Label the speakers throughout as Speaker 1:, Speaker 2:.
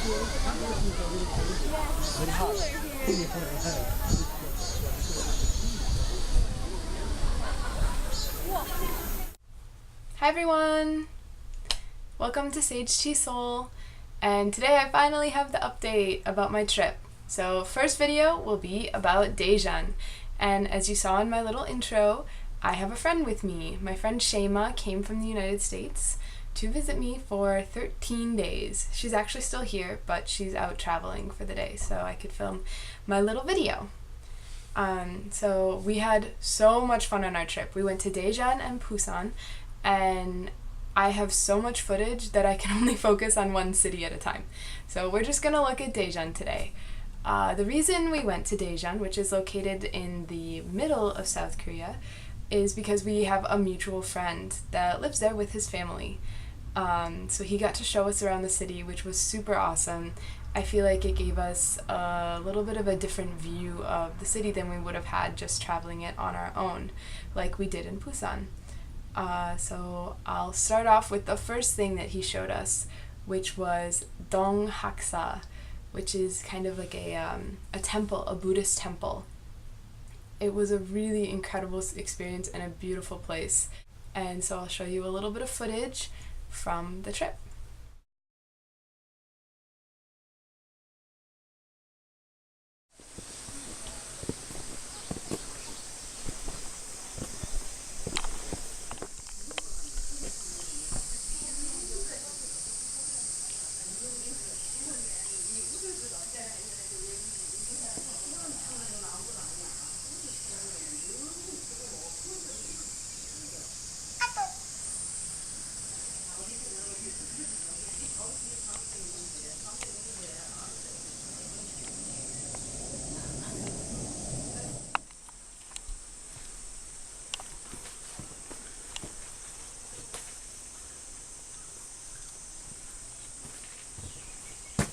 Speaker 1: Very hot.
Speaker 2: Hi everyone! Welcome to Sage.tea.soul, and today I finally have the update about my trip. So first video will be about Daejeon, and as you saw in my little intro, I have a friend with me. My friend Shema came from the United States to visit me for 13 days. She's actually still here, but she's out traveling for the day, so I could film my little video. So we had so much fun on our trip. We went to Daejeon and Busan, and I have so much footage that I can only focus on one city at a time. So we're just gonna look at Daejeon today. The reason we went to Daejeon, which is located in the middle of South Korea, is because we have a mutual friend that lives there with his family. So he got to show us around the city, which was super awesome. I feel like it gave us a little bit of a different view of the city than we would have had just traveling it on our own, like we did in Busan. So I'll start off with the first thing that he showed us, which was Dong Haksa, which is kind of like a temple, a Buddhist temple. It was a really incredible experience and a beautiful place. And so I'll show you a little bit of footage from the trip.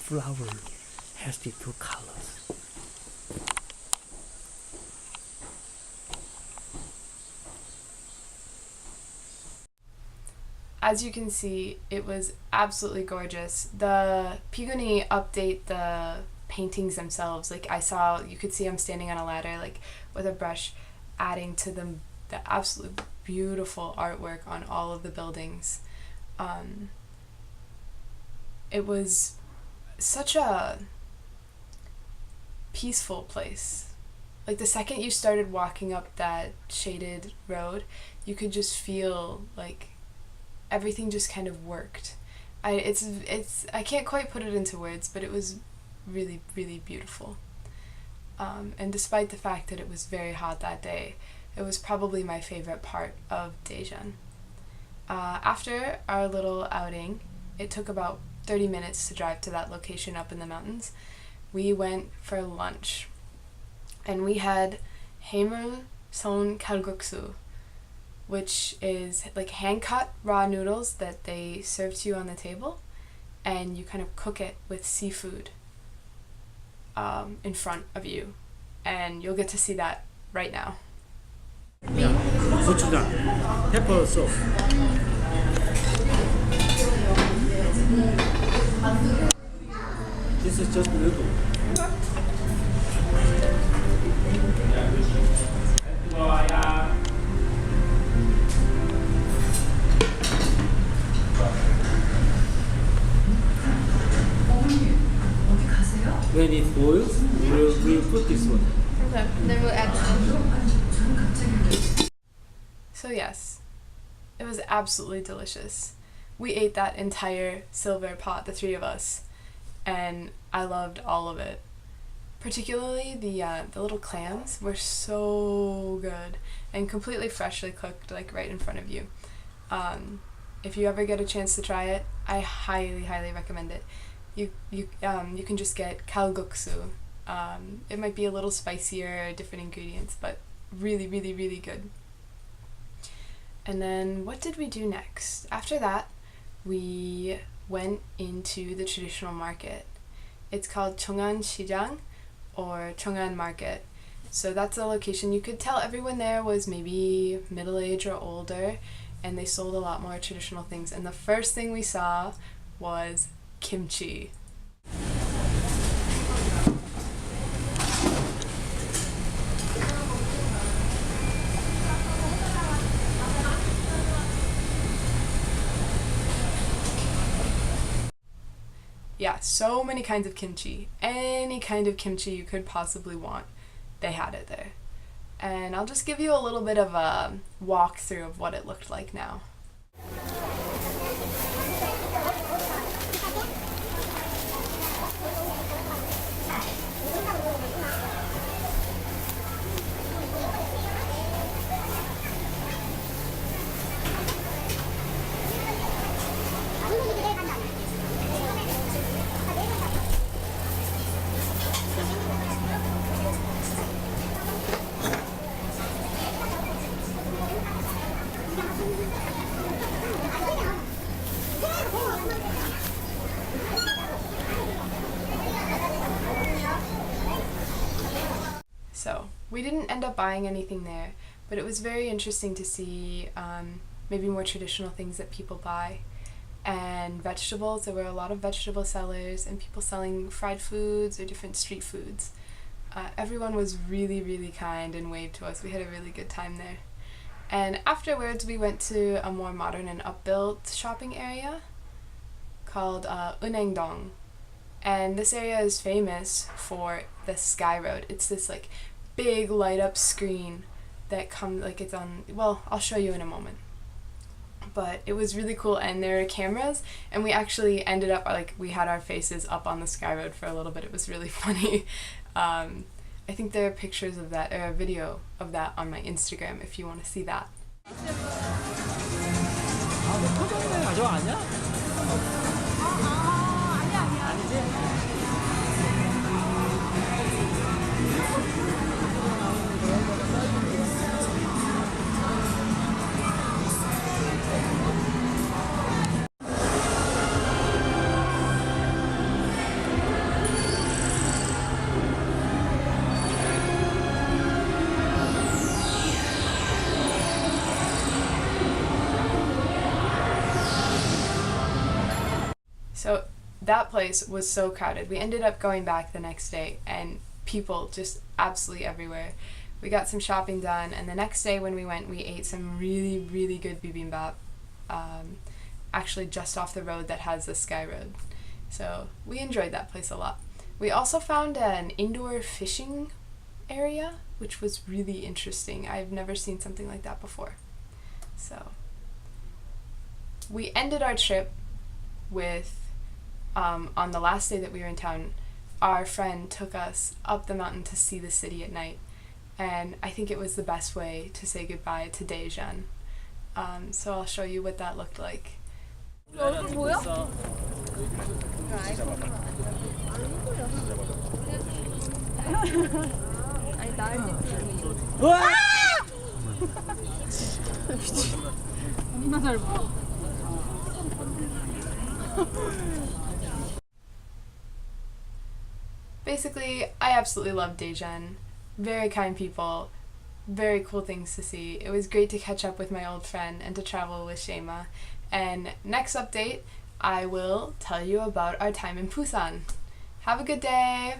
Speaker 1: Flower has the two colors.
Speaker 2: As you can see, it was absolutely gorgeous. The Piguni update the paintings themselves. Like you could see I'm standing on a ladder, like with a brush, adding to the absolute beautiful artwork on all of the buildings. It was such a peaceful place. Like the second you started walking up that shaded road, you could just feel like everything just kind of worked. I can't quite put it into words, but it was really, really beautiful. And despite the fact that it was very hot that day, it was probably my favorite part of Daejeon. After our little outing, it took about 30 minutes to drive to that location up in the mountains. We went for lunch, and we had haemul son kalguksu, which is like hand-cut raw noodles that they serve to you on the table, and you kind of cook it with seafood in front of you, and you'll get to see that right now.
Speaker 1: Gochujang, pepper sauce. This is just noodle. When it boils, we'll put this one.
Speaker 2: Okay, then we'll add. So yes, it was absolutely delicious. We ate that entire silver pot, the three of us, and I loved all of it. Particularly the little clams were so good and completely freshly cooked, like right in front of you. If you ever get a chance to try it, I highly, highly recommend it. You can just get kalguksu. It might be a little spicier, different ingredients, but really, really, really good. And then what did we do next? After that, we went into the traditional market. It's called Chongan Shijang, or Chongan Market. So that's a location. You could tell everyone there was maybe middle-aged or older, and they sold a lot more traditional things. And the first thing we saw was kimchi. Yeah, so many kinds of kimchi. Any kind of kimchi you could possibly want, they had it there. And I'll just give you a little bit of a walkthrough of what it looked like now. So we didn't end up buying anything there, but it was very interesting to see maybe more traditional things that people buy, and vegetables. There were a lot of vegetable sellers and people selling fried foods or different street foods. Everyone was really, really kind and waved to us. We had a really good time there. And afterwards we went to a more modern and upbuilt shopping area called Unengdong. And this area is famous for the Sky Road. It's this like big light up screen that comes, like it's on, well, I'll show you in a moment. But it was really cool, and there are cameras, and we actually ended up, like, we had our faces up on the Sky Road for a little bit. It was really funny. I think there are pictures of that, or a video of that on my Instagram if you want to see that. So that place was so crowded. We ended up going back the next day, and people just absolutely everywhere. We got some shopping done, and the next day when we went, we ate some really, really good bibimbap, actually just off the road that has the Sky Road. So we enjoyed that place a lot. We also found an indoor fishing area, which was really interesting. I've never seen something like that before. So we ended our trip with, on the last day that we were in town, our friend took us up the mountain to see the city at night, and I think it was the best way to say goodbye to Daejeon. So I'll show you what that looked like. Basically, I absolutely love Daejeon. Very kind people, very cool things to see. It was great to catch up with my old friend and to travel with Shema. And next update, I will tell you about our time in Busan. Have a good day!